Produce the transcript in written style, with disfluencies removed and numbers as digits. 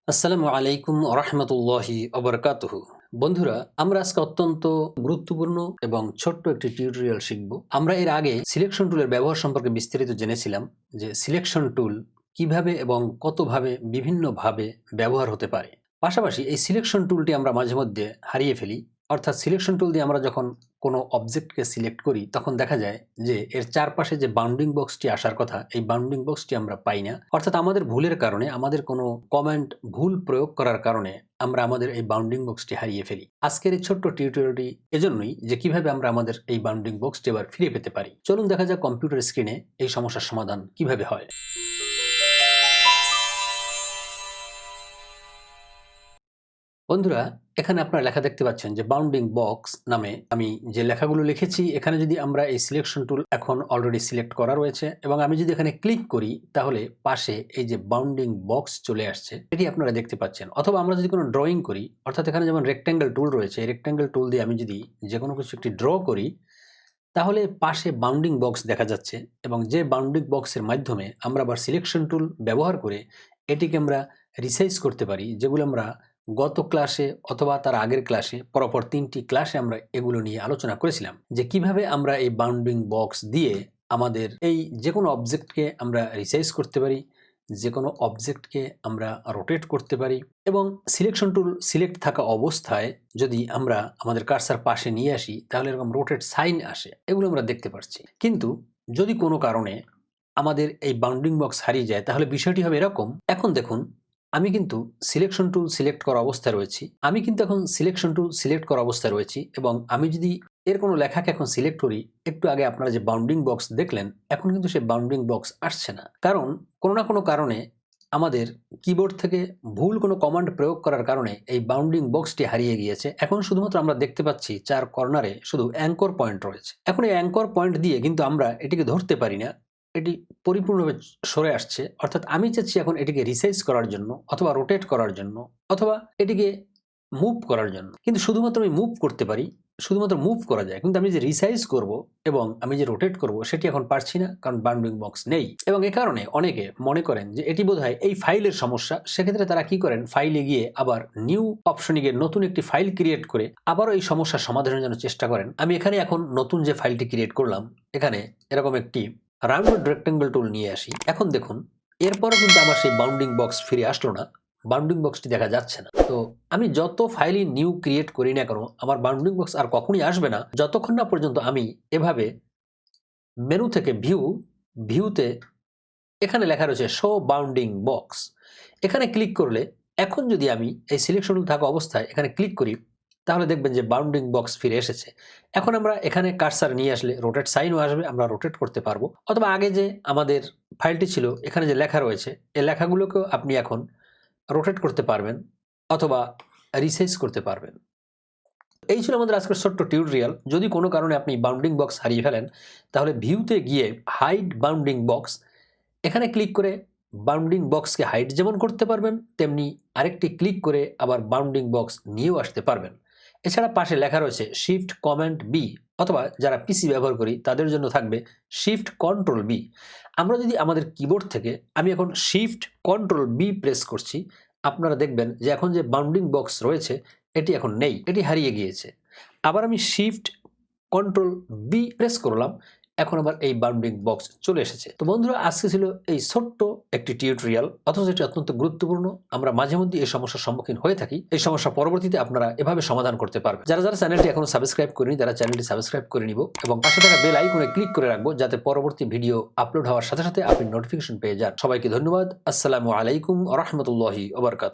আসসালামু আলাইকুম রাহমাতুল্লাহি ওয়া বারাকাতুহু। বন্ধুরা, আমরা আজকে অত্যন্ত গুরুত্বপূর্ণ এবং ছোট্ট একটি টিউটোরিয়াল শিখব। আমরা এর আগে সিলেকশন টুলের ব্যবহার সম্পর্কে বিস্তারিত জেনেছিলাম যে সিলেকশন টুল কিভাবে এবং কতভাবে বিভিন্নভাবে ব্যবহার হতে পারে। পাশাপাশি এই সিলেকশন টুলটি আমরা মাঝে মধ্যে হারিয়ে ফেলি। অর্থাৎ সিলেকশন টুল দিয়ে আমরা যখন কোনো অবজেক্টকে সিলেক্ট করি তখন দেখা যায় যে এর চারপাশে যে বাউন্ডিং বক্সটি আসার কথা, এই বাউন্ডিং বক্সটি আমরা পাই না। অর্থাৎ আমাদের ভুলের কারণে, আমাদের কোনো কমান্ড ভুল প্রয়োগ করার কারণে আমরা আমাদের এই বাউন্ডিং বক্সটি হারিয়ে ফেলি। আজকের এই ছোট্ট টিউটোরিয়ালটি এজন্যই যে কিভাবে আমরা আমাদের এই বাউন্ডিং বক্সটি আবার ফিরে পেতে পারি। চলুন দেখা যাক কম্পিউটার স্ক্রিনে এই সমস্যার সমাধান কিভাবে হয়। বন্ধুরা, এখানে আপনারা লেখা দেখতে পাচ্ছেন যে বাউন্ডিং বক্স নামে আমি যে লেখাগুলো লিখেছি, এখানে যদি আমরা এই সিলেকশন টুল এখন অলরেডি সিলেক্ট করা রয়েছে এবং আমি যদি এখানে ক্লিক করি তাহলে পাশে এই যে বাউন্ডিং বক্স চলে আসছে, এটি আপনারা দেখতে পাচ্ছেন। অথবা আমরা যদি কোনো ড্রয়িং করি, অর্থাৎ এখানে যেমন রেক্ট্যাঙ্গেল টুল রয়েছে, এই রেক্ট্যাঙ্গেল টুল দিয়ে আমি যদি যে কোনো কিছু একটি ড্র করি তাহলে পাশে বাউন্ডিং বক্স দেখা যাচ্ছে এবং যে বাউন্ডিং বক্সের মাধ্যমে আমরা আবার সিলেকশন টুল ব্যবহার করে এটিকে আমরা রিসাইজ করতে পারি, যেগুলো আমরা গত ক্লাসে অথবা তার আগের ক্লাসে পরপর 3টি ক্লাসে আমরা এগুলো নিয়ে আলোচনা করেছিলাম যে কিভাবে আমরা এই বাউন্ডিং বক্স দিয়ে আমাদের এই যে কোনো অবজেক্টকে আমরা রিসাইজ করতে পারি, যে কোনো অবজেক্টকে আমরা রোটেট করতে পারি এবং সিলেকশন টুল সিলেক্ট থাকা অবস্থায় যদি আমরা আমাদের কার্সার পাশে নিয়ে আসি তাহলে এরকম রোটেট সাইন আসে, এগুলো আমরা দেখতে পাচ্ছি। কিন্তু যদি কোনো কারণে আমাদের এই বাউন্ডিং বক্স হারিয়ে যায় তাহলে বিষয়টি হবে এরকম। এখন দেখুন, আমি কিন্তু সিলেকশন টুল সিলেক্ট করা অবস্থায় রয়েছি এবং আমি যদি এর কোনো লেখাকে এখন সিলেক্ট করি, একটু আগে আপনারা যে বাউন্ডিং বক্স দেখলেন, এখন কিন্তু সেই বাউন্ডিং বক্স আসছে না। কারণ কোনো না কোনো কারণে আমাদের কিবোর্ড থেকে ভুল কোনো কমান্ড প্রয়োগ করার কারণে এই বাউন্ডিং বক্সটি হারিয়ে গিয়েছে। এখন শুধুমাত্র আমরা দেখতে পাচ্ছি 4 কর্নারে শুধু অ্যাঙ্কর পয়েন্ট রয়েছে। এখন এই অ্যাঙ্কর পয়েন্ট দিয়ে কিন্তু আমরা এটিকে ধরতে পারি না, এটি পরিপূর্ণভাবে সরে আসছে। অর্থাৎ আমি চাচ্ছি এখন এটিকে রিসাইজ করার জন্য অথবা রোটেট করার জন্য অথবা এটিকে মুভ করার জন্য, কিন্তু শুধুমাত্র আমি মুভ করতে পারি, শুধুমাত্র মুভ করা যায়, কিন্তু আমি যে রিসাইজ করব এবং আমি যে রোটেট করব সেটি এখন পারছি না, কারণ বাউন্ডিং বক্স নেই। এবং এ কারণে অনেকে মনে করেন যে এটি বোধহয় এই ফাইলের সমস্যা। সেক্ষেত্রে তারা কি করেন, ফাইলে গিয়ে আবার নিউ অপশনে গিয়ে নতুন একটি ফাইল ক্রিয়েট করে আবারও এই সমস্যার সমাধানের জন্য চেষ্টা করেন। আমি এখানে এখন নতুন যে ফাইলটি ক্রিয়েট করলাম, এখানে এরকম একটি রাউন্ডেড রেক্ট্যাঙ্গেল টুল নিয়ে আসি। এখন দেখুন, এরপরও কিন্তু আমার সেই বাউন্ডিং বক্স ফিরে আসলো না, বাউন্ডিং বক্সটি দেখা যাচ্ছে না। তো আমি যত ফাইলই নিউ ক্রিয়েট করি না কেন, আমার বাউন্ডিং বক্স আর কখনই আসবে না যতক্ষণ না পর্যন্ত আমি এভাবে মেনু থেকে ভিউতে এখানে লেখা রয়েছে শো বাউন্ডিং বক্স, এখানে ক্লিক করলে এখন যদি আমি এই সিলেকশন টুল থাকা অবস্থায় এখানে ক্লিক করি তাহলে দেখবেন যে বাউন্ডিং বক্স ফিরে এসেছে। এখন আমরা এখানে কার্সার নিয়ে আসলে রোটেট সাইনও আসবে, আমরা রোটেট করতে পারবো। অথবা আগে যে আমাদের ফাইলটি ছিল, এখানে যে লেখা রয়েছে এই লেখাগুলোকেও আপনি এখন রোটেট করতে পারবেন অথবা রিসাইজ করতে পারবেন। এই ছিল আমাদের আজকের ছোট্ট টিউটোরিয়াল। যদি কোনো কারণে আপনি বাউন্ডিং বক্স হারিয়ে ফেলেন তাহলে ভিউতে গিয়ে হাইড বাউন্ডিং বক্স, এখানে ক্লিক করে বাউন্ডিং বক্সকে হাইড যেমন করতে পারবেন, তেমনি আরেকটি ক্লিক করে আবার বাউন্ডিং বক্স নিয়েও আসতে পারবেন। এছাড়া পাশে লেখা রয়েছে শিফট কমান্ড বি, অথবা যারা পিসি ব্যবহার করি তাদের জন্য থাকবে শিফট কন্ট্রোল বি। আমরা যদি আমাদের কিবোর্ড থেকে, আমি এখন শিফট কন্ট্রোল বি প্রেস করছি, আপনারা দেখবেন যে এখন যে বাউন্ডিং বক্স রয়েছে এটি এখন নেই, এটি হারিয়ে গিয়েছে। আবার আমি শিফট কন্ট্রোল বি প্রেস করলাম, এখন আবার এই বাউন্ডিং বক্স চলে এসেছে। তো বন্ধুরা, আজকে ছিল এই ছোট্ট একটি টিউটোরিয়াল, অথচ এটি অত্যন্ত গুরুত্বপূর্ণ। আমরা মাঝে মধ্যে এই সমস্যার সম্মুখীন হয়ে থাকি। এই সমস্যা পরবর্তীতে আপনারা এভাবে সমাধান করতে পারবেন। যারা যারা চ্যানেলটি এখনো সাবস্ক্রাইব করেনি তারা চ্যানেলটি সাবস্ক্রাইব করে নিব এবং পাশে থাকা বেল আইকনে ক্লিক করে রাখবো, যাতে পরবর্তী ভিডিও আপলোড হওয়ার সাথে সাথে আপনি নোটিফিকেশন পেয়ে যান। সবাইকে ধন্যবাদ। আসসালামু আলাইকুম ওয়া রাহমাতুল্লাহি ওয়া বারাকাতুহু।